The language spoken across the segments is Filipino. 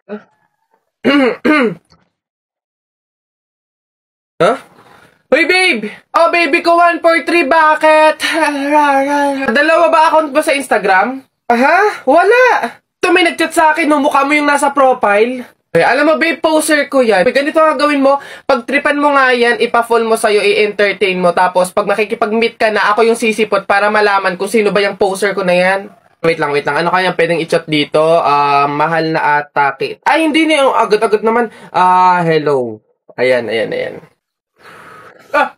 Huh? Hoy, babe! Oh, baby ko, 143, bakit? Dalawa ba account ba sa Instagram? Aha? Wala! Ito may nag-chat sa akin, no? Mukha mo yung nasa profile. Eh, alam mo, babe, poser ko yan. Ganito ang gawin mo, pag-tripan mo nga yan, ipa-fall mo sa'yo, i-entertain mo. Tapos, pag makikipag-meet ka na, ako yung sisipot para malaman kung sino ba yung poser ko na yan. Wait lang, wait lang. Ano kaya pwedeng i-chat dito? Mahal na atake. Ay, hindi na yung agad-agad naman. Hello. Ayan, ayan, ayan.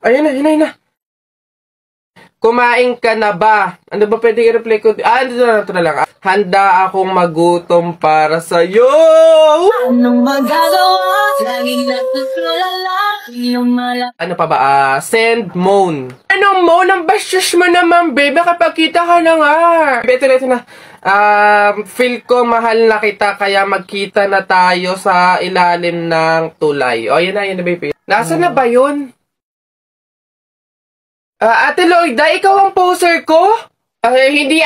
Ayan na, ayan na. Kumain ka na ba? Ano ba pwede i-reply ko? Ito na lang. Handa akong magutom para sa'yo! Anong magagawa? Laging natutulala. Ano pa ba? Send moan. Anong moan? Ang bastos mo naman, babe. Nakapagkita ka na nga. Ito na. Feel ko mahal na kita, kaya magkita na tayo sa ilalim ng tulay. O, yun na, babe. Nasaan na ba yun? Ate Lloyda, ikaw ang poser ko? Hindi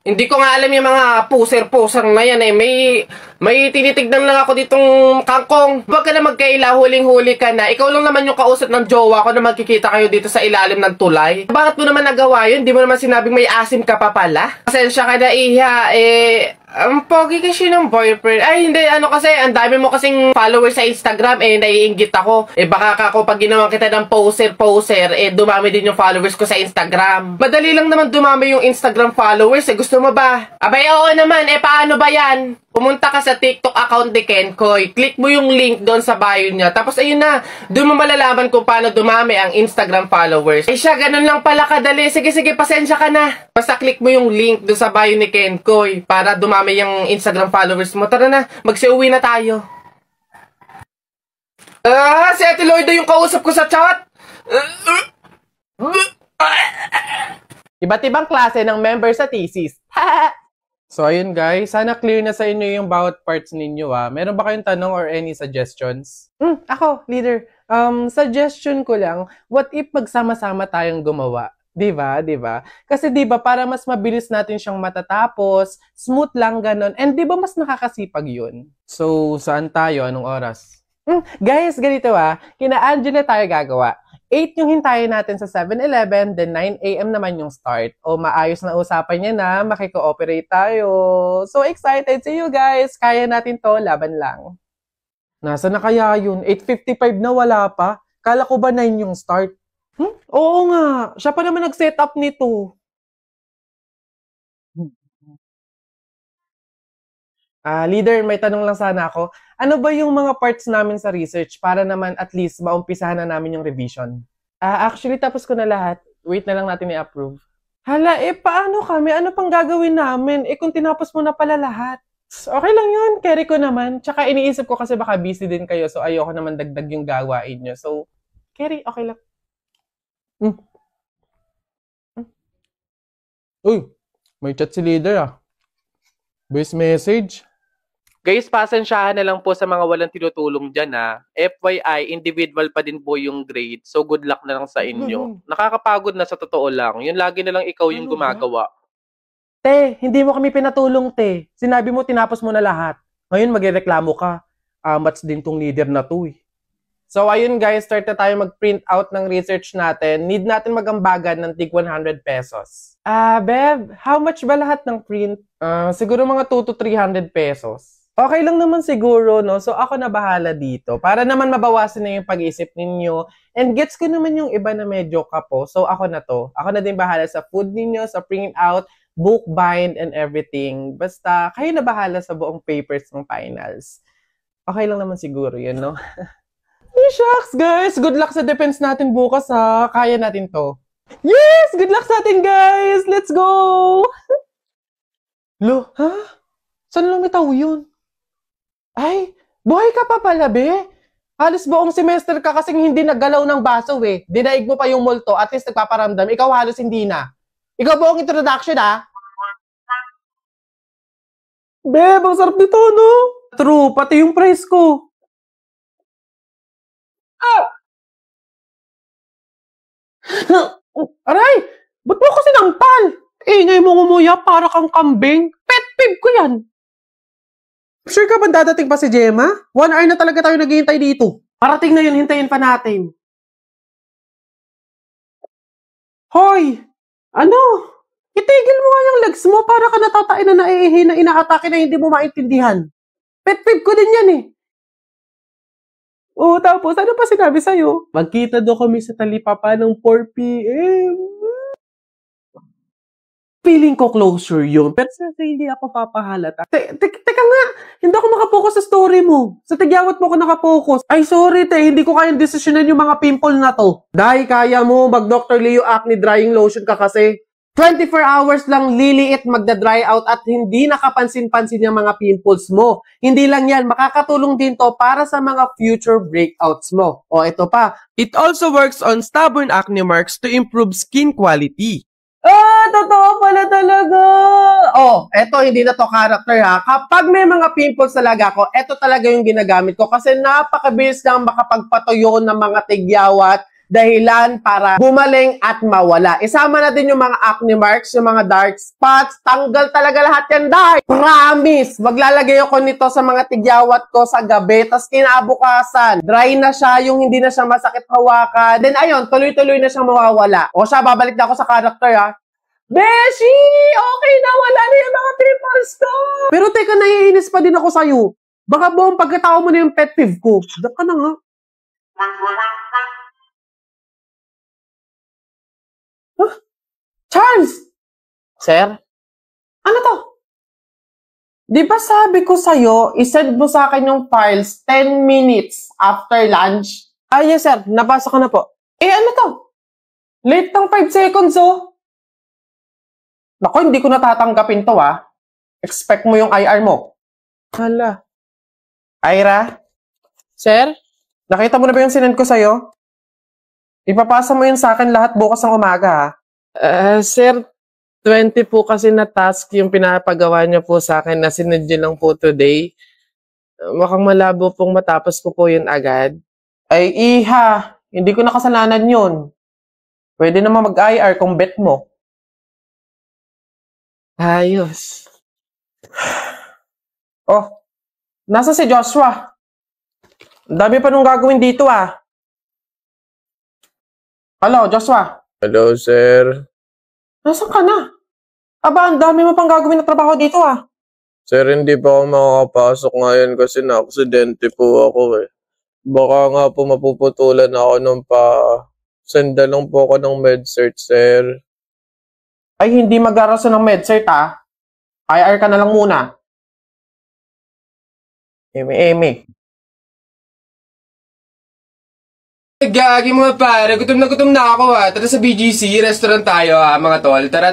Hindi ko nga alam yung mga poser-poser na yan eh. May tinitignan lang ako ditong kangkong. Huwag ka na magkaila, huling-huli ka na. Ikaw lang naman yung kausap ng jowa ko na magkikita kayo dito sa ilalim ng tulay. Bakit mo naman nagawa yun? Di mo naman sinabing may asim ka pa pala? Pasensya ka na, Iha. Ang pogi kasi ng boyfriend. Ay, hindi. Ano kasi, ang dami mo kasing followers sa Instagram. Naiinggit ako. Baka ako pag ginawa kita ng poser, dumami din yung followers ko sa Instagram. Madali lang naman dumami yung Instagram followers. Gusto mo ba? Abay, oo naman. Paano ba yan? Pumunta ka sa TikTok account ni Kenkoy. Click mo yung link doon sa bio niya. Tapos ayun na, doon mo malalaman kung paano dumami ang Instagram followers. Siya, ganun lang pala kadali. Sige, pasensya ka na. Basta click mo yung link doon sa bio ni Kenkoy para dumami yung Instagram followers mo. Tara na, magsiuwi na tayo. Si Ate Lloyda yung kausap ko sa chat. Iba't ibang klase ng member sa thesis. So, ayun guys. Sana clear na sa inyo yung bawat parts ninyo Meron ba kayong tanong or any suggestions? Ako, leader. Suggestion ko lang, what if magsama-sama tayong gumawa? Diba? Kasi diba, para mas mabilis natin siyang matatapos, smooth lang ganon, and diba mas nakakasipag yun? So, saan tayo? Anong oras? Guys, ganito kina Angela tayo gagawa. 8 yung hintayin natin sa 7-Eleven, then 9 AM naman yung start. O maayos na usapan niya na, makiko-operate tayo. So excited! See you guys! Kaya natin to, laban lang. Nasa na kaya yun? 8:55 na, wala pa? Kala ko ba 9 yung start? Oo nga, siya pa naman nag-set up nito. Leader, may tanong lang sana ako. Ano ba yung mga parts namin sa research para naman at least maumpisahan na namin yung revision? Actually, tapos ko na lahat. Wait na lang natin i-approve. Hala, paano kami? Ano pang gagawin namin? Kung tinapos mo na pala lahat. Okay lang yun. Carry ko naman. Tsaka iniisip ko kasi baka busy din kayo, so ayoko naman dagdag yung gawain nyo. So, carry, okay lang. Uy, may chat si leader Voice message. Guys, pasensyahan na lang po sa mga walang tinutulong dyan FYI, individual pa din po yung grade. So, good luck na lang sa inyo. Nakakapagod na sa totoo lang. Yun lagi na lang ikaw yung gumagawa. Te, hindi mo kami pinatulong, te. Sinabi mo, tinapos mo na lahat. Ngayon, magreklamo ka. Mats din tong leader na to So, ayun guys, start na tayo mag-print out ng research natin. Need natin magambagan ng tig 100 pesos. Beb, how much ba lahat ng print? Siguro mga 2 to 300 pesos. Okay lang naman siguro, no? So, ako na bahala dito. Para naman mabawasan na yung pag-iisip ninyo. And gets ko naman yung iba na medyo kapo. So, ako na to. Ako na din bahala sa food ninyo, sa print out, book bind, and everything. Basta, kayo na bahala sa buong papers ng finals. Okay lang naman siguro yun, no? Shucks, guys! Good luck sa defense natin bukas, Kaya natin to. Yes! Good luck sa atin, guys! Let's go! Lo, Saan lumitaw yun? Ay, buhay ka pa pala, be. Halos buong semester ka kasing hindi naggalaw ng baso, Dinaig mo pa yung multo, at least nagpaparamdam. Ikaw halos hindi na. Ikaw buong introduction, Be, ang sarap nito, no? True, pati yung price ko. Aray! Ba't mo ako sinampal? Ingay mo ngumuya para kang kambing. Pet peeve ko yan. Sure ka ba dadating pa si Gemma? 1 hour na talaga tayo naghihintay dito. Parating na yun, hintayin pa natin. Hoy! Ano? Itigil mo nga yung legs mo para ka natatain na naiihi na inaatake na hindi mo maintindihan. Pet peeve ko din yan eh. Oo, tapos ano pa sinabi sa'yo? Magkita daw kami sa Talipapa ng 4 p.m. Feeling ko closure yun. Pero sa hindi ako papahalata. Teka nga, hindi ako makapokus sa story mo. Sa tigyawat mo ako nakapokus. Ay, sorry hindi ko kayang desisyonan yung mga pimple na to. Dahil kaya mo mag-Dr. Leo Acne Drying Lotion ka kasi 24 hours lang liliit magda-dry out at hindi nakapansin-pansin yung mga pimples mo. Hindi lang yan, makakatulong din to para sa mga future breakouts mo. O ito pa. It also works on stubborn acne marks to improve skin quality. Totoo pala talaga. Eto hindi na to character ha. Kapag may mga pimples talaga ako, eto talaga yung ginagamit ko kasi napakabilis lang makapagpatuyo ng mga tigyawat dahilan para bumaling at mawala. Isama na din yung mga acne marks, yung mga dark spots, tanggal talaga lahat yan, dahil promise, maglalagay ako nito sa mga tigyawat ko sa gabi, tas kinabukasan, dry na siya, yung hindi na siya masakit hawakan, then ayun, tuloy-tuloy na siyang mawawala. O siya, babalik na ako sa character ha. Beshi! Okay na, wala na yung mga pimples ko! Pero teka, naiinis pa din ako sa'yo. Baka buong pagkatao mo na yung pet peeve ko. Dak ka na nga. Huh? Charles! Sir? Ano to? Di ba sabi ko sa'yo, isend mo sa akin yung files 10 minutes after lunch? Yes sir, nabasa ko na po. Ano to? Late ng 5 seconds oh. Naku, hindi ko natatanggapin to ah. Expect mo yung IR mo. Hala. Ira? Sir? Nakita mo na ba yung sinend ko sa'yo? Ipapasa mo yun sa akin lahat bukas ng umaga ha. Sir, 20 po kasi na task yung pinapagawa niyo po sa akin na sinend niyo lang po today. Mukhang malabo pong matapos ko po yun agad. Ay, iha. Hindi ko nakasalanan yun. Pwede naman mag-IR kung bet mo. Ayos. Nasa si Joshua? Ang dami pa nung gagawin dito ah. Hello, Joshua? Hello, sir. Nasaan ka na? Aba, ang dami mo pang gagawin na trabaho dito ah. Sir, hindi pa ako makakapasok ngayon kasi na-aksidente po ako eh. Baka nga po mapuputulan ako nung senda lang po ako ng med-cert, sir. Ay, hindi mag-araso ng med-cert ah. IR ka na lang muna. Eme. Gagi mga pare, gutom na ako ha. Tara sa BGC, restaurant tayo ha mga tol. Tara.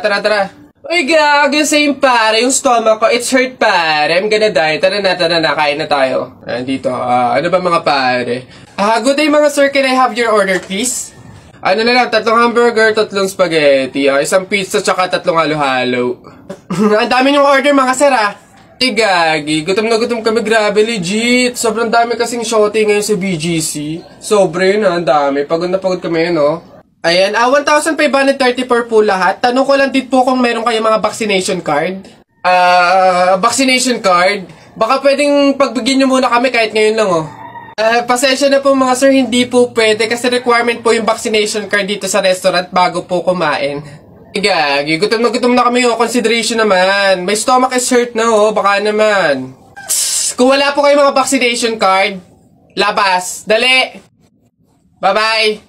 Uy gagi, same pare, yung stomach ko, it's hurt pare. I'm gonna die. Tara na, kain na tayo. Dito, ano ba mga pare? Good day mga sir, can I have your order please? Ano na lang, 3 hamburger, 3 spaghetti, 1 pizza, tsaka 3 halo-halo. Ang dami yung order mga sir ha. Gagi, gutom na gutom kami, grabe, legit. Sobrang dami kasing shorty ngayon sa BGC. Sobre na, ang dami. Pagod na pagod kami, no? Ayan, 1,534 po lahat. Tanong ko lang din po kung meron kayong mga vaccination card. Vaccination card? Baka pwedeng pagbigyan nyo muna kami kahit ngayon lang, oh. Pasensya na po mga sir, hindi po pwede kasi requirement po yung vaccination card dito sa restaurant bago po kumain. Gagi, gutom na kami, oh. Consideration naman. My stomach is hurt na, oh. Baka naman. Kung wala po kayong mga vaccination card, labas. Dali. Bye-bye.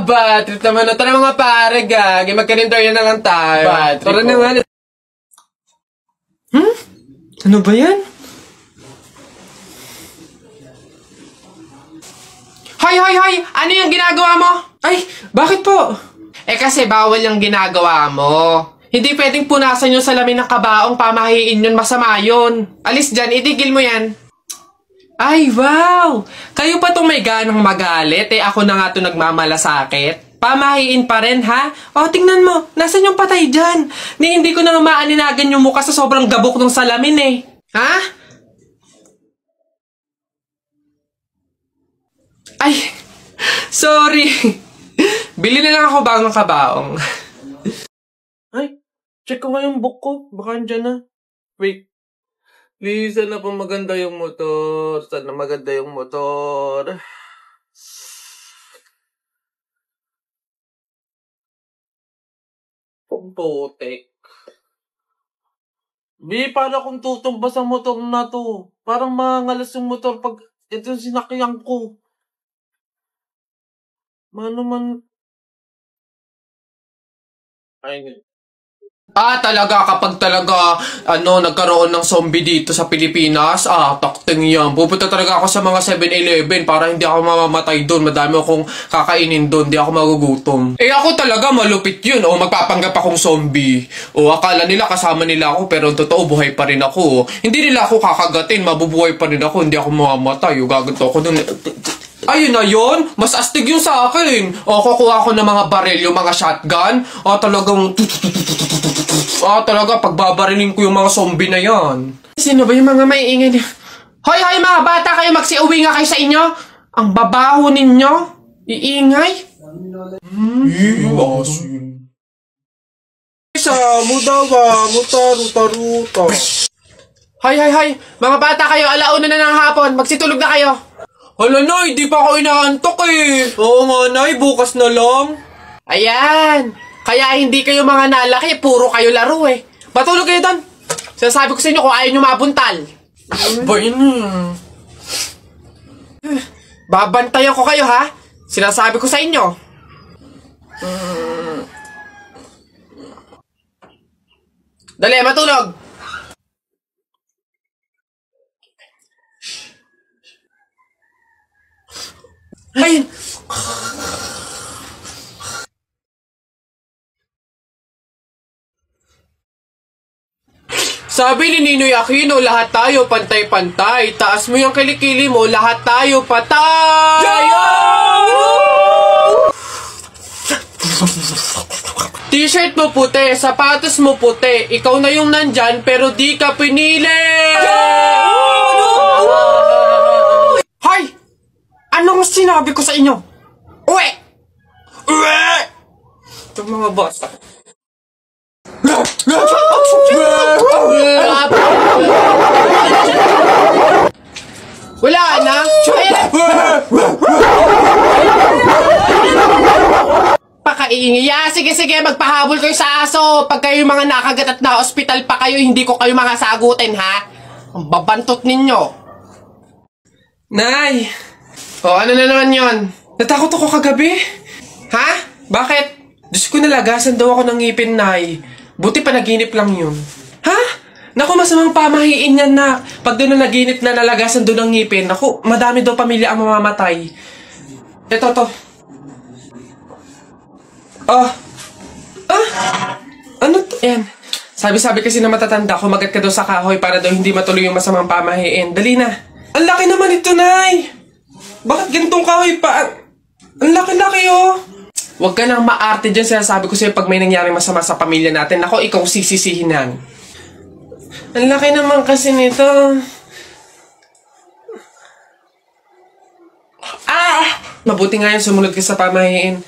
Bad trip naman. Tara mga pare, gagi. Magka-rinderya na lang tayo. Tara naman. Ano ba yan? Hoy! Ano yung ginagawa mo? Ay, bakit po? Kasi bawal yung ginagawa mo. Hindi pwedeng punasan yung salamin ng kabaong, pamahiin yun, masama yun. Alis dyan, itigil mo yan. Ay, wow! Kayo pa tong may ganang magalit, ako na nga to nagmamalasakit. Pamahiin pa rin, ha? Tingnan mo, nasan yung patay dyan? Hindi ko na maaninagan yung mukha sa sobrang gabok ng salamin, Ha? Ay, sorry. Bili na lang ako bagong kabaong. Ay, check ko nga yung book ko. Baka andyan na. Wait. Please, sana po maganda yung motor. Sana maganda yung motor. Pumputik. Bi, para kung tutumba sa motor na to. Parang mangalas yung motor pag ito yung sinakyan ko. Mano man... Ay, Talaga, kapag talaga, nagkaroon ng zombie dito sa Pilipinas, takting yan. Pupunta talaga ako sa mga 7-Eleven para hindi ako mamamatay doon. Madami akong kakainin doon, hindi ako magugutom. Ako talaga, malupit yun. Magpapanggap akong zombie. Akala nila kasama nila ako, pero totoo, buhay pa rin ako. Hindi nila ako kakagatin, mabubuhay pa rin ako, hindi ako mamamatay. Gaganto ako doon. Ayun na yun, mas astig yung sa akin. Kukuha ako ng mga baril, yung mga shotgun. Talaga, pagbabarilin ko yung mga zombie na yan. Sino ba yung mga maiingay niya? Hoy, mga bata kayo, magsiuwi nga kayo sa inyo. Ang babaho ninyo. Iingay. Isa, mudawa, ruta. Hoy, mga bata kayo, alauna na ng hapon. Magsitulog na kayo. Hala, Nay, di pa ako inaantok eh. Oo nga, Nay, bukas na lang. Ayan. Kaya hindi kayo mga nalaki, puro kayo laro eh. Matulog kayo doon. Sinasabi ko sa inyo kung ayaw nyo mabuntal. Babantayan ko kayo ha. Sinasabi ko sa inyo. Dali, matulog. Ayun. Sabi ni Ninoy Aquino, lahat tayo pantay-pantay. Taas mo yung kilikili mo, lahat tayo patay! T-shirt mo puti, sapatos mo puti. Ikaw na yung nandyan, pero di ka pinili! Hoy! Anong sinabi ko sa inyo? Uwe! Itong mga basta. Wala na. Pakaiingi. Sige, magpahabol kayo sa aso. Pag kayo mga nakagat at na hospital pa kayo, hindi ko kayo mga sagutin, ha? Ang babantot ninyo. Nay! Ano na naman yon? Natakot ako kagabi. Ha? Bakit? Diyos ko, nalagasan daw ako ng ngipin, Nay. Buti pa naginip lang yun. Ha? Naku, masamang pamahiin yan, na. Pag doon na naginip na nalagasan doon ng ngipin, naku, madami daw pamilya ang mamamatay. Ito. Ano to? Yan. Sabi kasi na matatanda, kumagat ka daw sa kahoy para daw hindi matuloy yung masamang pamahiin. Dali na. Ang laki naman ito, Nay. Bakit ganitong kahoy pa? Ang laki-laki, oh. Huwag ka nang maarte dyan. Sinasabi ko sa'yo pag may nangyari masama sa pamilya natin. Ako, ikaw sisisihinan. Ang laki naman kasi nito. Mabuti nga yun, sumunod ka sa pamahiin.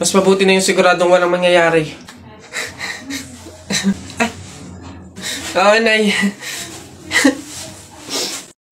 Mas mabuti na yung siguradong walang mangyayari. Nay.